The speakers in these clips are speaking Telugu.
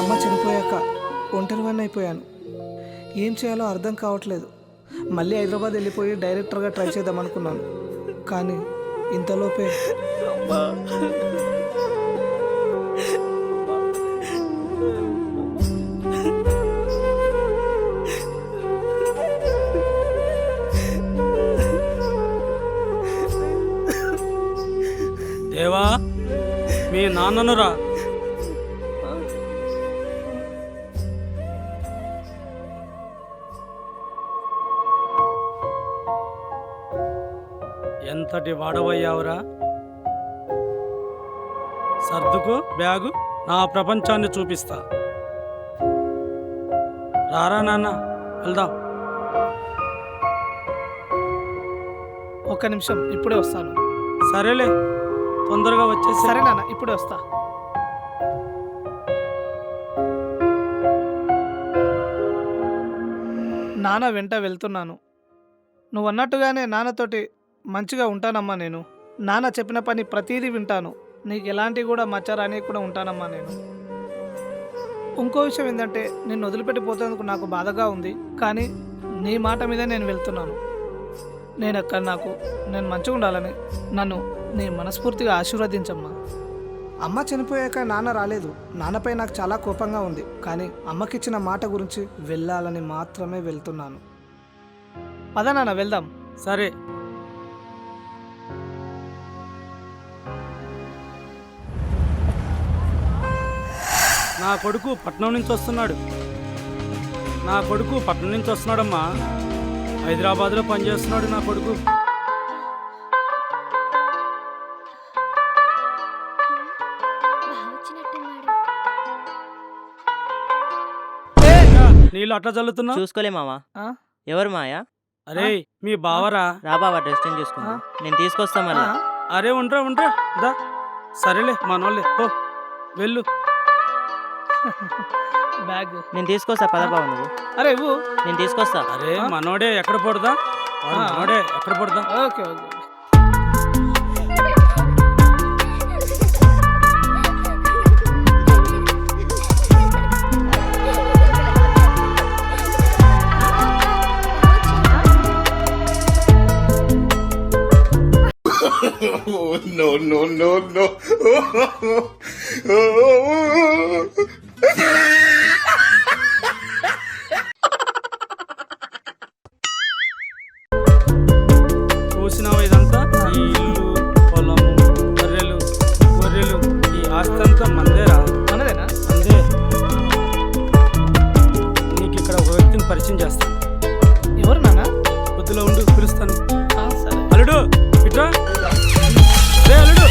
అమ్మ చనిపోయాక ఒంటరివాణ్ణి అయిపోయాను. ఏం చేయాలో అర్థం కావట్లేదు. మళ్ళీ హైదరాబాద్ వెళ్ళిపోయి డైరెక్టర్గా ట్రై చేద్దాం అనుకున్నాను. కానీ ఇంతలోపే దేవా, మీ నాన్ననురా. ఎంతటి వాడవయ్యావురా. సర్దుకు బ్యాగు, నా ప్రపంచాన్ని చూపిస్తా. రారా నాన్న, వెళ్దాం. ఒక్క నిమిషం, ఇప్పుడే వస్తాను. సరేలే, తొందరగా వచ్చేసి. సరే నాన్న, ఇప్పుడే వస్తా. నాన్న వెంట వెళ్తున్నాను. నువ్వు అన్నట్టుగానే నాన్నతోటి మంచిగా ఉంటానమ్మా. నేను నాన్న చెప్పిన పని ప్రతీదీ వింటాను. నీకు ఎలాంటి కూడా మచ్చరాని కూడా ఉంటానమ్మా నేను. ఇంకో విషయం ఏంటంటే, నిన్ను వదిలిపెట్టిపోతేందుకు నాకు బాధగా ఉంది. కానీ నీ మాట మీద నేను వెళ్తున్నాను. నేను మంచిగా ఉండాలని నన్ను నీ మనస్ఫూర్తిగా ఆశీర్వదించమ్మా. అమ్మ చనిపోయాక నాన్న రాలేదు. నాన్నపై నాకు చాలా కోపంగా ఉంది. కానీ అమ్మకిచ్చిన మాట గురించి వెళ్ళాలని మాత్రమే వెళ్తున్నాను. పద నాన్న, వెళ్దాం. సరే. నా కొడుకు పట్నం నుంచి వస్తున్నాడమ్మా. హైదరాబాద్లో పనిచేస్తున్నాడు నా కొడుకు. నీళ్ళు అట్లా చల్లుతున్నా చూసుకోలే మావా. ఎవరు మాయా? అరే, మీ బావరా. రా బావా, డ్రెస్ చేంజ్ చేసుకున్నా. నేను తీసుకొస్తా మళ్ళీ. అరే, ఉండరా దా. సరేలే, మనోళ్ళే, పో వెళ్ళు. బ్యాగ్ నేను తీసుకొస్తా, పద బావ నువ్వు. అరే ఇవ్వు. నేను తీసుకొస్తా. అరే, మనోడే ఎక్కడ పడదా. Okay okay. Oh, no. చూసినావా ఇదంతా? ఈ ఇల్లు, పొలము, గొర్రెలు, ఈ ఆస్తంతా మందేరా. మనదేనా? అందే. నీకు ఇక్కడ ఒక వ్యక్తిని పరిచయం చేస్తాను. ఎవరు నాన్న? కొద్దిలో ఉండు, పిలుస్తాను. సరే. అల్లుడు, ఇట్రా. రే అల్లుడు.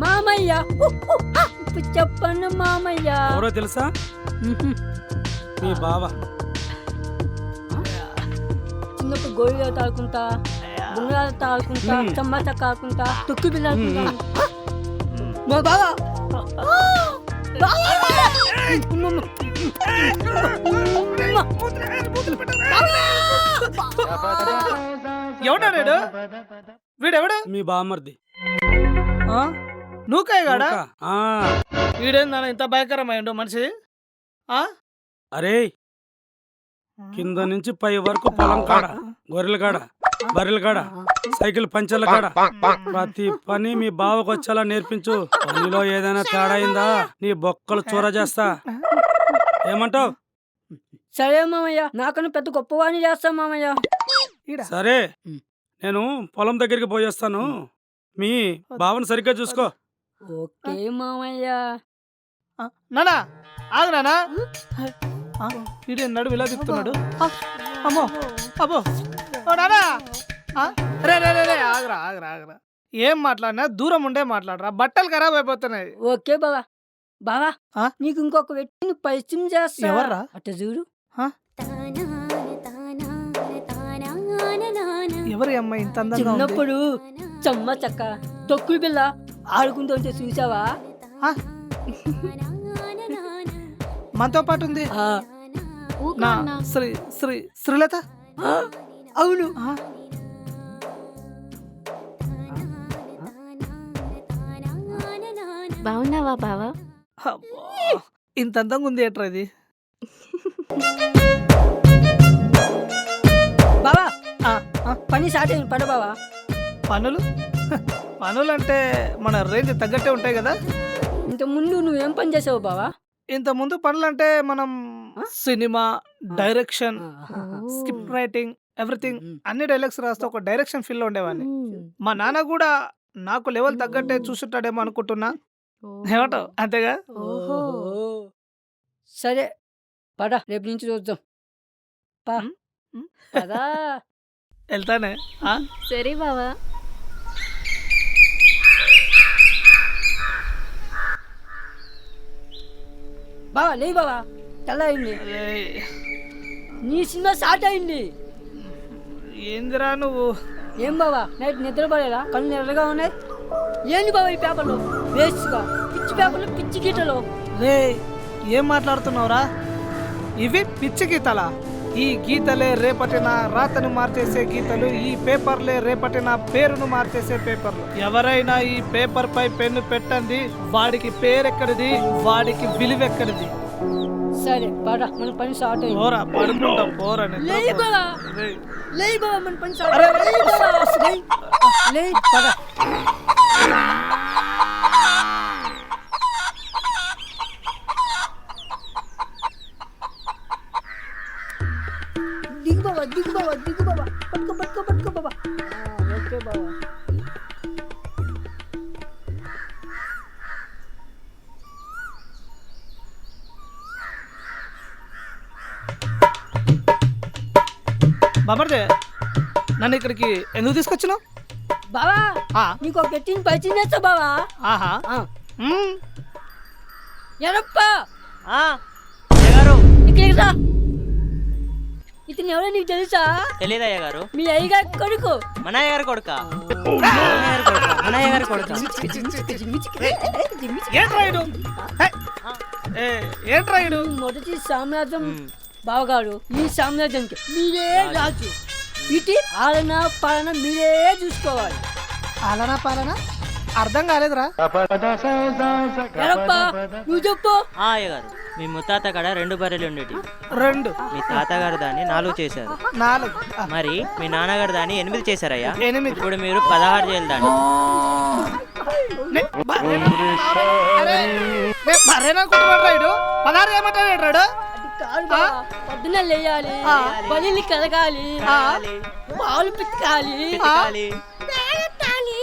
మామయ్య, చెప్పను మామయ్య. ఎవరో తెలుసా? మీ బావ. చిన్నప్పుడు గోళీలు తాగుకుంటా, బుంగరాలు తాగుకుంటా, టమాటా కాకుంటా, తొక్కు బిల్లాడుకుంటా. మా బావ ఎవడాడు? వీడెవడు? మీ బామ్మర్ది. నూకాయగాడా? ఆ. వీడేందన్న ఇంత భయంకరమైండు మనిషి? అరే, కింద నుంచి పై వరకు పొలం కాడ, గొర్రెల కాడ, బర్రెల కాడ, సైకిల్ పంచర్ల కాడ ప్రతి పని మీ బావకు వచ్చేలా నేర్పించు. పనిలో ఏదైనా తేడా అయిందా నీ బొక్కలు చూర చేస్తా. ఏమంటావు? సరే మామయ్య, నాకన్నా పెద్ద గొప్పవాణి చేస్తా మామయ్య. సరే, నేను పొలం దగ్గరికి పోయేస్తాను. మీ బావను సరిగ్గా చూసుకో. ఓకే మామయ్య. నానా ఆగు నానా. వీడే నడు ఇలా తిప్పుతున్నాడు. అమ్మో అబ్బో, ఓ నానా. రే ఆగరా. ఏం మాట్లాడినా దూరం ఉండే మాట్లాడరా, బట్టలు ఖరాబ్ అయిపోతున్నాయి. ఓకే బావా. బావా, నీకు ఇంకొక వ్యక్తిని పరిచయం చేస్తా. ఎవర్రా? అట్ట చూడు. ఎవరి అమ్మాయి ఇంత అందంగా ఉంది? చిన్నప్పుడు చమ్మ చక్క తొక్కుడు పిల్ల ఆడుకుంటుంటే చూసావా? మనతో పాటు ఉంది నా శ్రీలత. అవును. బాగున్నావా బావా? అబ్బా! ఇంత అందంగా ఉంది ఏంట్రా ఇది? బావా ఆ! ఆ! పని స్టార్ట్ అయింది పడ బావా. పనులు? పనులంటే మన రేంజ్ తగ్గట్టే ఉంటాయి గదా! ఇంత ముందు నువ్వేం పని చేసావు బావా? ఇంతకుముందు పనులంటే మనం సినిమా, డైరెక్షన్, ఓ. స్క్రిప్ట్ రైటింగ్, ఎవ్రీథింగ్ అన్ని డైలాగ్స్ రాస్తూ ఒక డైరెక్షన్ ఫీల్డ్‌లో ఉండేవాడిని. మ్మ్. మా నాన్న గూడా నాకు లెవెల్ తగ్గట్టే చూసుంటాడేమో అనుకుంటున్నా. ఏమంటావు? అంతేగా? ఓహో. సరే పద రేపు నుంచి చూద్దాం. పా హ్మ్. హ్మ్. పదా. ఎళ్తానే. ఆ! సరే బావా. బావా లే బావా తెల్ల అయింది. అరేయ్! నీ సినిమా స్టార్ట్ అయింది. ఏందిరా నువ్వు? ఏం బావా నైట్ నిద్రపడేలా కళ్ళు ఎర్రగా ఉన్నాయి. ఏంది బావా ఈ పేపర్లో వేస్ట్గా పిచ్చి పేపర్లు పిచ్చి గీతలు. రేయ్! ఏం మాట్లాడుతున్నావురా? ఇవి పిచ్చి గీతలా? ఈ గీతలే రేపటి నా రాతను మార్చేసే గీతలు. ఈ పేపర్లే రేపటి నా పేరును మార్చేసే పేపర్లు. ఎవరైనా ఈ పేపర్ పై పెన్ను పెట్టండి, వాడికి పేరెక్కడిది, వాడికి విలువెక్కడిది. సరే పద మన పని స్టార్ట్ అయింది. పోరా, పడుకుంటాం పోరా. లే బావా రేయ్! లే బావా మన పని స్టార్ట్ అరే, అయింది. లే బావా, లే. లే పద. దిగు బావా దిగు బావా దిగు బావా పట్టుకో పట్టుకో పట్టుకో బావా. ఓకే బావా. బామర్దే, నన్ను ఇక్కడికి ఎందుకు తీసుకొచ్చినావు? బావా ఆ, నీకు ఒక గట్టిని పరిచయం చేస్తా బావా. ఆహా. మ్మ్. ఎరప్ప ఆ, అయ్యగారు ఇక్కడికి రా. ఇతను ఎవరో నీకు తెలుసా? తెలీదు అయ్యగారు. మీ అయ్యగారి కొడుకు. మన అయ్యగారు కొడుక మన అయ్యగారు కొడుక ఏంట్రా ఈడు? హే! ఏ, ఏంట్రా ఈడు? మొదటి సామ్రాజ్యం బావగారు. ఈ సామ్రాజ్యానికి మీరే రాజు. ఇటు ఆలన పాలన మీరే చూసుకోవాలి. పాలనా పాలనా అర్థం కాలేదురా. ఎరప్ప నువ్వు చెప్పు. ఆ అయ్యగారు, మీ ముత్తాత కాడ 2 బర్రెలు ఉండేటి. 2, మీ తాతగారు దాన్ని 4 చేశారు. 4, మరి మీ నాన్నగారు దాన్ని 8 చేశారయ్యా. 8. ఇప్పుడు మీరు 16 చేయాలి దాన్ని. బర్రెననుకుంటున్నాడు రైడు. 16 ఏమంటాడు రాడు? అది కాదు బావ. పొద్దున్న లేయాలి, బలిని కలగాలి, పాలు పితకాలి, పితకాలి, పేడెత్తాలి,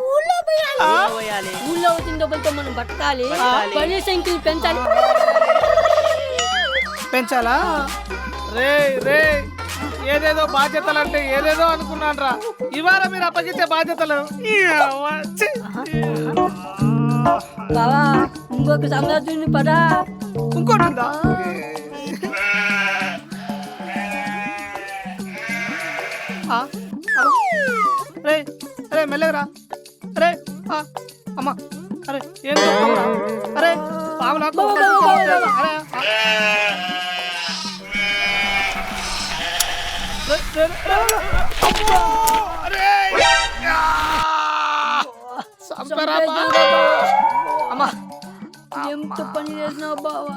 ఊళ్ళో పోయాలి. పోయాలి. ఊళ్ళో వచ్చిన డబ్బులతో మనం బతకాలి. బతకాలి. బలి సంఖ్యలు పెంచాలి. పెంచాలా? రే రే, ఏదేదో బాధ్యతలు అంటే ఏదేదో అనుకున్నాను రా. ఇవాళ మీరు అప్పగించే బాధ్యతలు ఛీ! బావా ఇంకొక సామ్రాజ్యం పదా. ఇంకోటి ఉందా? ఆ, అబ్బా. రే అరే మెల్లగరా. అరే అమ్మా, అరే ఏం చేస్తావురా? అరే పావులా అరే అమ్మా, ఎంత పని చేసినావు బావా.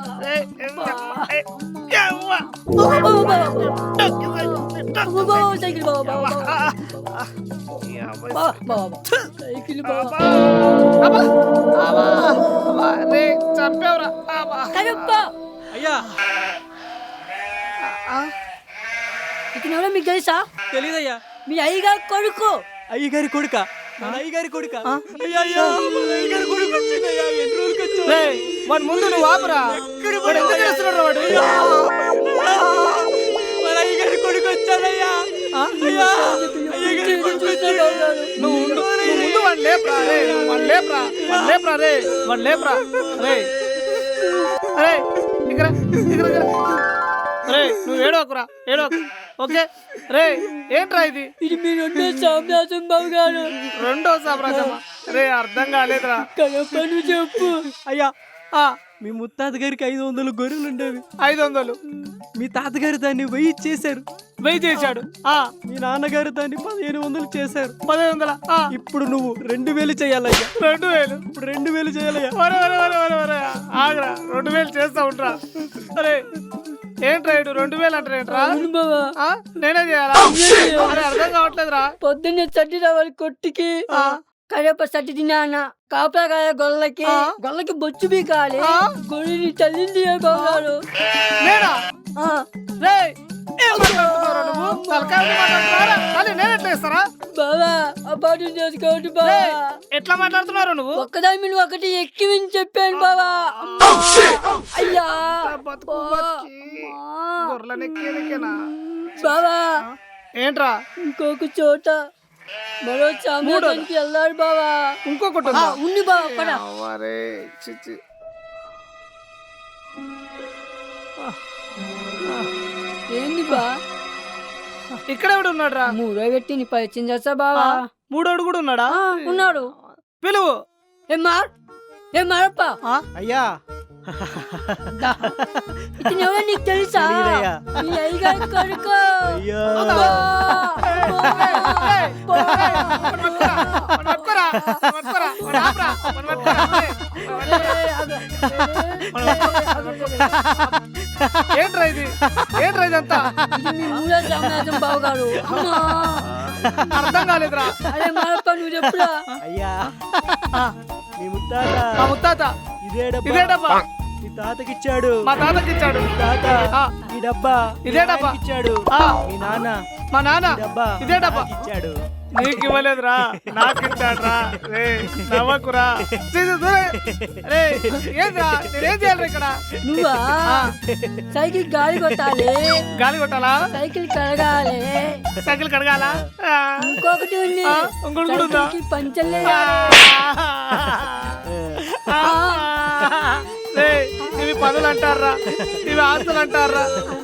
సైకిల్ బావా బావా బావా బావా సైకిల్ బావా. చంపేవరా. కరప్ప అయ్యా ఇతను ఎవరో మీకు తెలుసా? తెలీదయ్యా. మీ అయ్యగారి కొడుకు. అయ్యగారి కొడుక మన అయ్యగారి కొడుక అయ్యా మన అయ్యగారి కొడుకు వచ్చిందయ్యా. ఎన్ని రోజులకి వచ్చావు? వాడు ముందు నువ్వు ఆపురా. వాడు ఎందుకు చేస్తున్నాడు వాడు? మన అయ్యగారి కొడుకు వచ్చాడయ్యా. అయ్యా అయ్యగారి కొడుకు వచ్చాడు. నువ్వు ముందు వాడు లేపురా. రే వాడు లేపురా. వాడు లేపురా. రే వాడు లేపురా. రే అరే ఇక్కడ ఇక్కడ ఇక్కడ. రే నువ్వు ఏడోకురా, ఏడోకు. ఓకే రే, ఏంట్రా ఇది? ఇది మీ రెండో సామ్రాజ్యం బావగారు. 2వ సామ్రాజ్యమా? రే అర్థం కాలేదురా. కరప్ప నువ్వు చెప్పు. అయ్యా మీ ముత్తాత గారికి 500 గొర్రెలు ఉండేవి. 500 మీ తాతగారు దాన్ని 1000 చేశారు. వెయ్యి చేశాడు. మీ నాన్నగారు దాన్ని 1500 చేశారు. 1500. ఇప్పుడు నువ్వు 2000 చేయాలయ్యా. 2000. ఇప్పుడు 2000 చేయాలయ్యా. ఆగరా, 2000 చేస్తా ఉంటా. అరే ఏంట్రా ఇటు 2000 అంటారు ఏంట్రా? అవును బావా. నేనే చేయాలా? అరే అర్థం కావట్లేదురా. పొద్దున్నే చట్టి రావాలి కొట్టికి, కరేప సట్టి తిన్నాన కాపలా కాయ గొల్లకి బొచ్చు బీకాలి, గొర్రెని తల్లింది బావగారు. నేనా? రేయ్, ఏం మాట్లాడుతున్నావురా నువ్వు? తలకాయ ఉండి మాట్లాడుతున్నావురా? మళ్ళీ నేను ఎట్లా ఇస్తారా? బావా అపార్థం చేసుకోవద్దు బావా. ఎట్లా మాట్లాడుతున్నారు నువ్వు? ఒక్కదాని మీద ఒకటి ఎక్కివిని చెప్పాను బావా. అయ్యా బతుకు బతికి గొర్రెలను ఎక్కేదికేనా? బావా ఏంట్రా? ఇంకొక చోట మరో సామ్రాజ్యానికి వెళ్ళాడు బావా. ఇంకొకటి ఉంది బావా అక్కడ. అరే చిచ్చి, ఏంది బా ఇక్కడ ఎవడు ఉన్నాడు రా? మూడో పెట్టి నీ పరిచయం చేస్తా బావా. మూడోడు కూడా ఉన్నాడా? ఉన్నాడు. పిలువు. ఏ మారప్ప అయ్యా ఇతను ఎవరో నీకు తెలుసా? తెలీదయ్యా. నీ అయ్యగారి కొడుకు. అయ్యా ఏంట్రా ఇది? ఏంట్రా ఇదంతా? ఇది మీ మూడో సామ్రాజ్యం బావగారు. అర్థం కాలేదురా. అరే మారప్ప నువ్వు చెప్పురా. అయ్యా మీ ముత్తాత మా ముత్తాత ఇదే ఇదే డబ్బా మీ తాతకిచ్చాడు. మా తాతకి ఇచ్చాడు. తాత ఆ. ఈ డబ్బా ఇదే డబ్బా ఇచ్చాడు. ఆ. మీ నాన్న మా నాన్న ఈ డబ్బా ఇదే డబ్బా ఇచ్చాడు. నీకు ఇవ్వలేదురా, నాకు ఇచ్చాడురా. రే నవ్వకురా. రే ఏంద్రా, నేనేం చేయాలి ఇక్కడ? నువ్వా సైకిల్ గాలి కొట్టాలి, గాలి కొట్టాలా? సైకిల్ కడగాలి, సైకిల్ కడగాలా? ఇంకొకటి ఉంది ఇంకోటి కూడా ఉందా? సైకిల్కి పంచలే. రే ఇవి పనులు అంటారా, ఇవి ఆస్తులు అంటారా?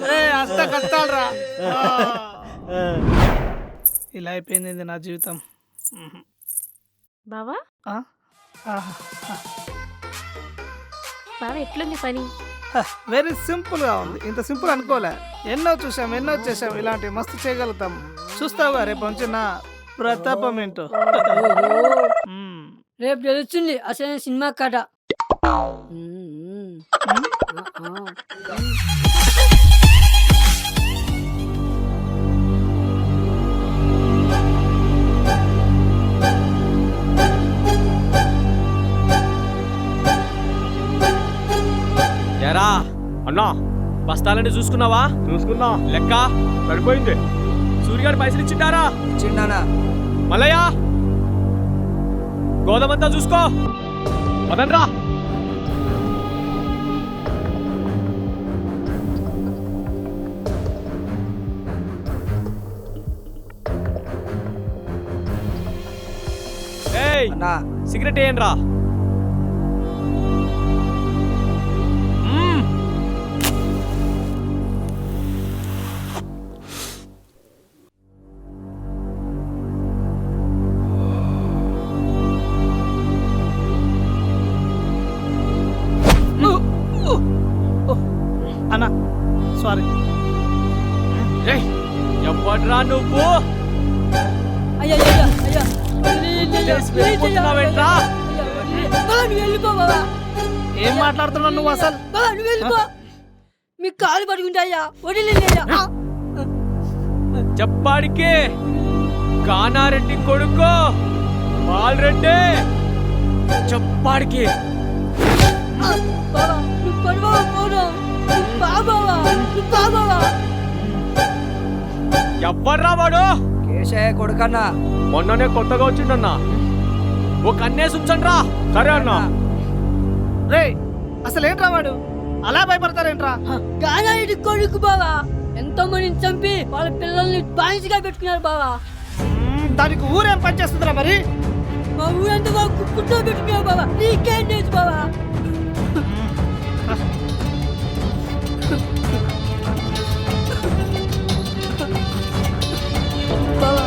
రే అష్ట కష్టాలరా. ఇలా అయిపోయింది నా జీవితం. బావా ఆ? బావా ఎట్లుంది పని? వెరీ సింపుల్ గా ఉంది. ఇంత సింపుల్ అనుకోలే. ఎన్నో చూసాం, ఎన్నో చేసాం. ఇలాంటి మస్తు చేయగలుగుతాం. చూస్తావుగా రేపు నుంచి నా ప్రతాపం ఏంటో. రేపు తెలుస్తుంది అసలు సినిమా కథ. ఎరా అన్నా బస్తాలని చూసుకున్నావా? చూసుకున్నా. లెక్క పడిపోయింది. సూర్యగారు పైసలు ఇచ్చిండారా? ఇచ్చిండానా? మల్లయ్య గోదమంతా చూసుకో. పదండ్రా. ఏయ్ సిగరెట్ వేయండిరా. అన్నా సారీ. ఎవ్వడ్రా నువ్వు? అయ్యా వెళ్ళిపోతున్నావేంట్రా? వెళ్ళిపోవా. ఏం మాట్లాడుతున్నావు నువ్వు అసలు? నువ్వు వెళ్ళిపో. మీ కాలు పడుకుంటాయా? వదిలేయ్యా. చెప్పాడికి కానారెడ్డి కొడుకు బాలరెడ్డి. చెప్పాడికి నువ్వు పడవా పోను. బాబావా నువ్వు బాబావా. ఎవ్వర్రా వాడు? కేశయ్య కొడుకన్నా. మొన్ననే కొత్తగా వచ్చిండన్నా. ఓ కన్నేసి ఉంచండి రా. సరే అన్నా. రే అసలు ఏంట్రా వాడు? అలా భయపడతారేంట్రా? గానారెడ్డి కొడుకు బావా. ఎంతో మందిని చంపి వాళ్ళ పిల్లల్ని బానిసగా పెట్టుకున్నారు బావా. దానికి ఊరేం పనిచేస్తుందిరా మరి? మా ఊరంతా కుట్టుతో పెట్టుకున్నారు బావా. నీకేం తెలుసు బావా? బావా